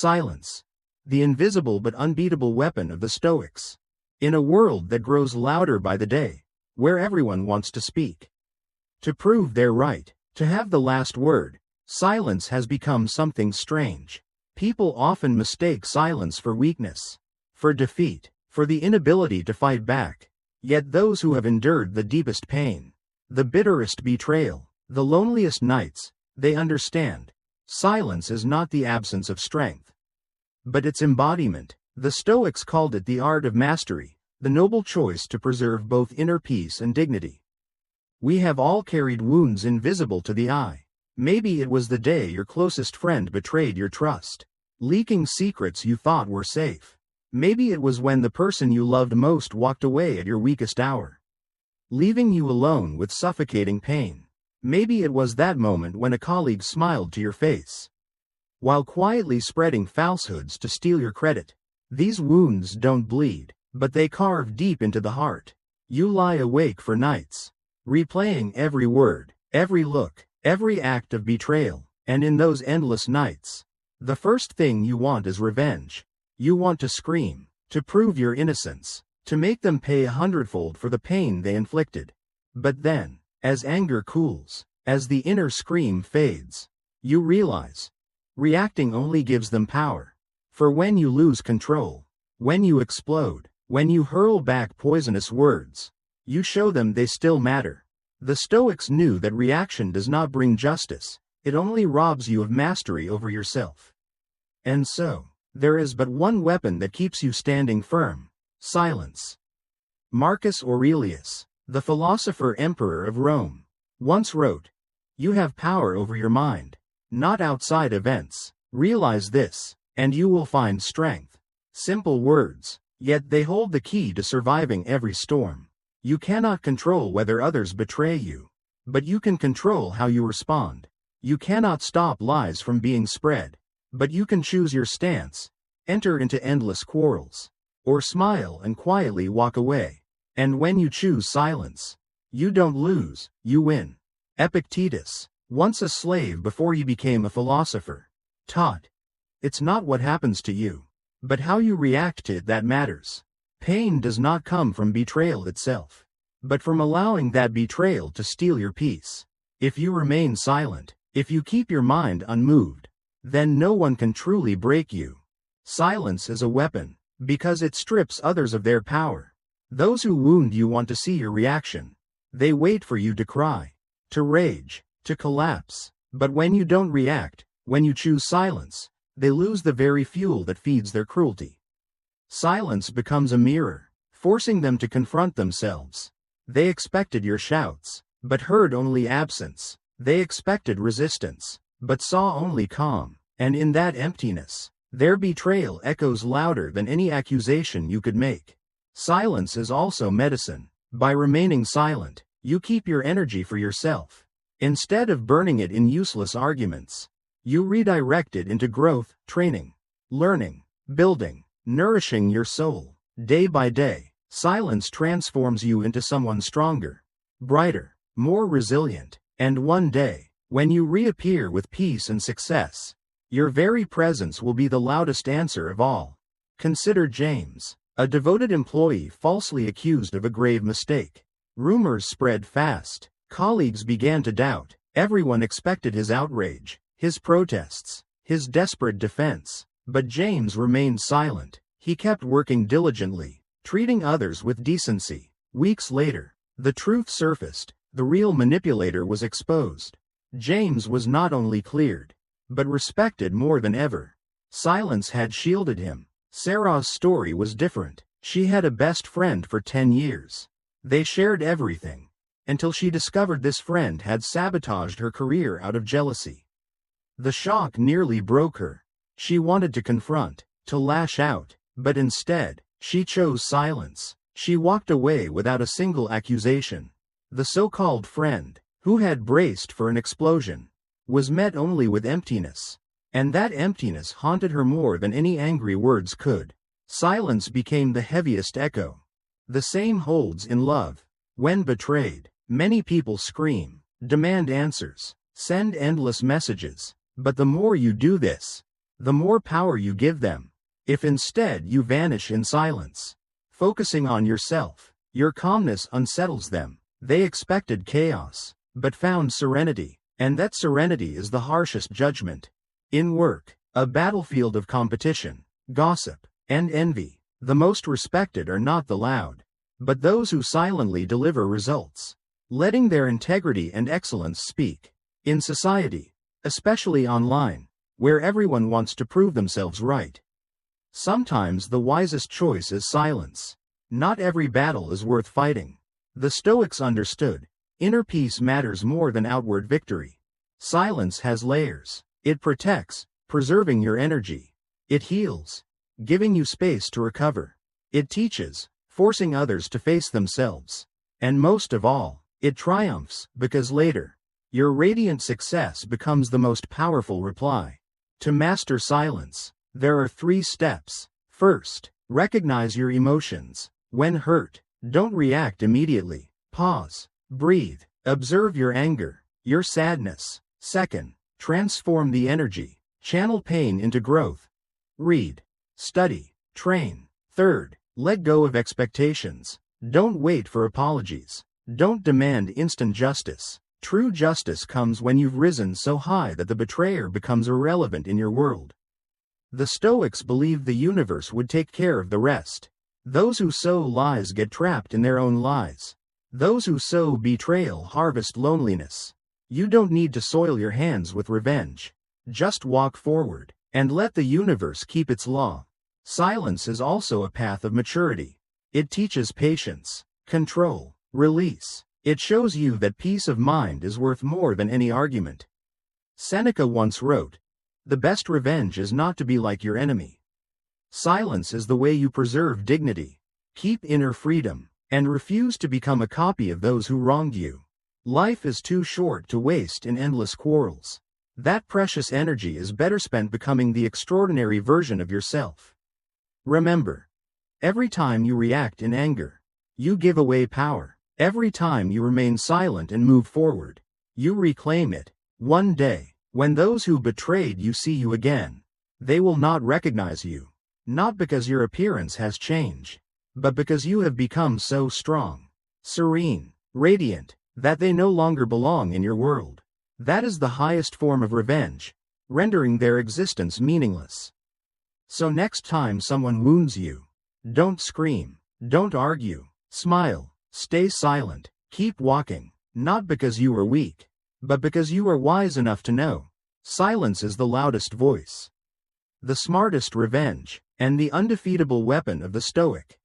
Silence. The invisible but unbeatable weapon of the Stoics. In a world that grows louder by the day, where everyone wants to speak, to prove they're right, to have the last word, silence has become something strange. People often mistake silence for weakness, for defeat, for the inability to fight back. Yet those who have endured the deepest pain, the bitterest betrayal, the loneliest nights, they understand. Silence is not the absence of strength, but its embodiment. The Stoics called it the art of mastery, the noble choice to preserve both inner peace and dignity. We have all carried wounds invisible to the eye. Maybe it was the day your closest friend betrayed your trust, leaking secrets you thought were safe. Maybe it was when the person you loved most walked away at your weakest hour, leaving you alone with suffocating pain. Maybe it was that moment when a colleague smiled to your face, while quietly spreading falsehoods to steal your credit. These wounds don't bleed, but they carve deep into the heart. You lie awake for nights, replaying every word, every look, every act of betrayal, and in those endless nights, the first thing you want is revenge. You want to scream, to prove your innocence, to make them pay 100-fold for the pain they inflicted. But then, as anger cools, as the inner scream fades, you realize, reacting only gives them power. For when you lose control, when you explode, when you hurl back poisonous words, you show them they still matter. The Stoics knew that reaction does not bring justice, it only robs you of mastery over yourself. And so, there is but one weapon that keeps you standing firm: silence. Marcus Aurelius, the philosopher-emperor of Rome, once wrote, "You have power over your mind, not outside events. Realize this, and you will find strength." Simple words, yet they hold the key to surviving every storm. You cannot control whether others betray you, but you can control how you respond. You cannot stop lies from being spread, but you can choose your stance, enter into endless quarrels, or smile and quietly walk away. And when you choose silence, you don't lose, you win. Epictetus, once a slave before he became a philosopher, taught, "It's not what happens to you, but how you react to it that matters." Pain does not come from betrayal itself, but from allowing that betrayal to steal your peace. If you remain silent, if you keep your mind unmoved, then no one can truly break you. Silence is a weapon, because it strips others of their power. Those who wound you want to see your reaction. They wait for you to cry, to rage, to collapse. But when you don't react, when you choose silence, they lose the very fuel that feeds their cruelty. Silence becomes a mirror, forcing them to confront themselves. They expected your shouts, but heard only absence. They expected resistance, but saw only calm. And in that emptiness, their betrayal echoes louder than any accusation you could make. Silence is also medicine. By remaining silent, you keep your energy for yourself. Instead of burning it in useless arguments, you redirect it into growth, training, learning, building, nourishing your soul. Day by day, silence transforms you into someone stronger, brighter, more resilient. And one day, when you reappear with peace and success, your very presence will be the loudest answer of all. Consider James, a devoted employee falsely accused of a grave mistake. Rumors spread fast. Colleagues began to doubt. Everyone expected his outrage, his protests, his desperate defense. But James remained silent. He kept working diligently, treating others with decency. Weeks later, the truth surfaced. The real manipulator was exposed. James was not only cleared, but respected more than ever. Silence had shielded him. Sarah's story was different. She had a best friend for 10 years. They shared everything, until she discovered this friend had sabotaged her career out of jealousy. The shock nearly broke her. She wanted to confront, to lash out, but instead, she chose silence. She walked away without a single accusation. The so-called friend, who had braced for an explosion, was met only with emptiness. And that emptiness haunted her more than any angry words could. Silence became the heaviest echo. The same holds in love. When betrayed, many people scream, demand answers, send endless messages. But the more you do this, the more power you give them. If instead you vanish in silence, focusing on yourself, your calmness unsettles them. They expected chaos, but found serenity, and that serenity is the harshest judgment. In work, a battlefield of competition, gossip, and envy, the most respected are not the loud, but those who silently deliver results, letting their integrity and excellence speak. In society, especially online, where everyone wants to prove themselves right, sometimes the wisest choice is silence. Not every battle is worth fighting. The Stoics understood, inner peace matters more than outward victory. Silence has layers. It protects, preserving your energy. It heals, giving you space to recover. It teaches, forcing others to face themselves. And most of all, it triumphs, because later, your radiant success becomes the most powerful reply. To master silence, there are 3 steps. First, recognize your emotions. When hurt, don't react immediately. Pause, breathe, observe your anger, your sadness. Second, transform the energy. Channel pain into growth. Read, study, train. Third, let go of expectations. Don't wait for apologies. Don't demand instant justice. True justice comes when you've risen so high that the betrayer becomes irrelevant in your world. The Stoics believed the universe would take care of the rest. Those who sow lies get trapped in their own lies. Those who sow betrayal harvest loneliness. You don't need to soil your hands with revenge. Just walk forward, and let the universe keep its law. Silence is also a path of maturity. It teaches patience, control, release. It shows you that peace of mind is worth more than any argument. Seneca once wrote, "The best revenge is not to be like your enemy." Silence is the way you preserve dignity, keep inner freedom, and refuse to become a copy of those who wronged you. Life is too short to waste in endless quarrels. That precious energy is better spent becoming the extraordinary version of yourself. Remember, every time you react in anger, you give away power. Every time you remain silent and move forward, you reclaim it. One day, when those who betrayed you see you again, they will not recognize you. Not because your appearance has changed, but because you have become so strong, serene, radiant, that they no longer belong in your world. That is the highest form of revenge, rendering their existence meaningless. So next time someone wounds you, don't scream, don't argue, smile, stay silent, keep walking, not because you are weak, but because you are wise enough to know, silence is the loudest voice, the smartest revenge, and the undefeatable weapon of the Stoic.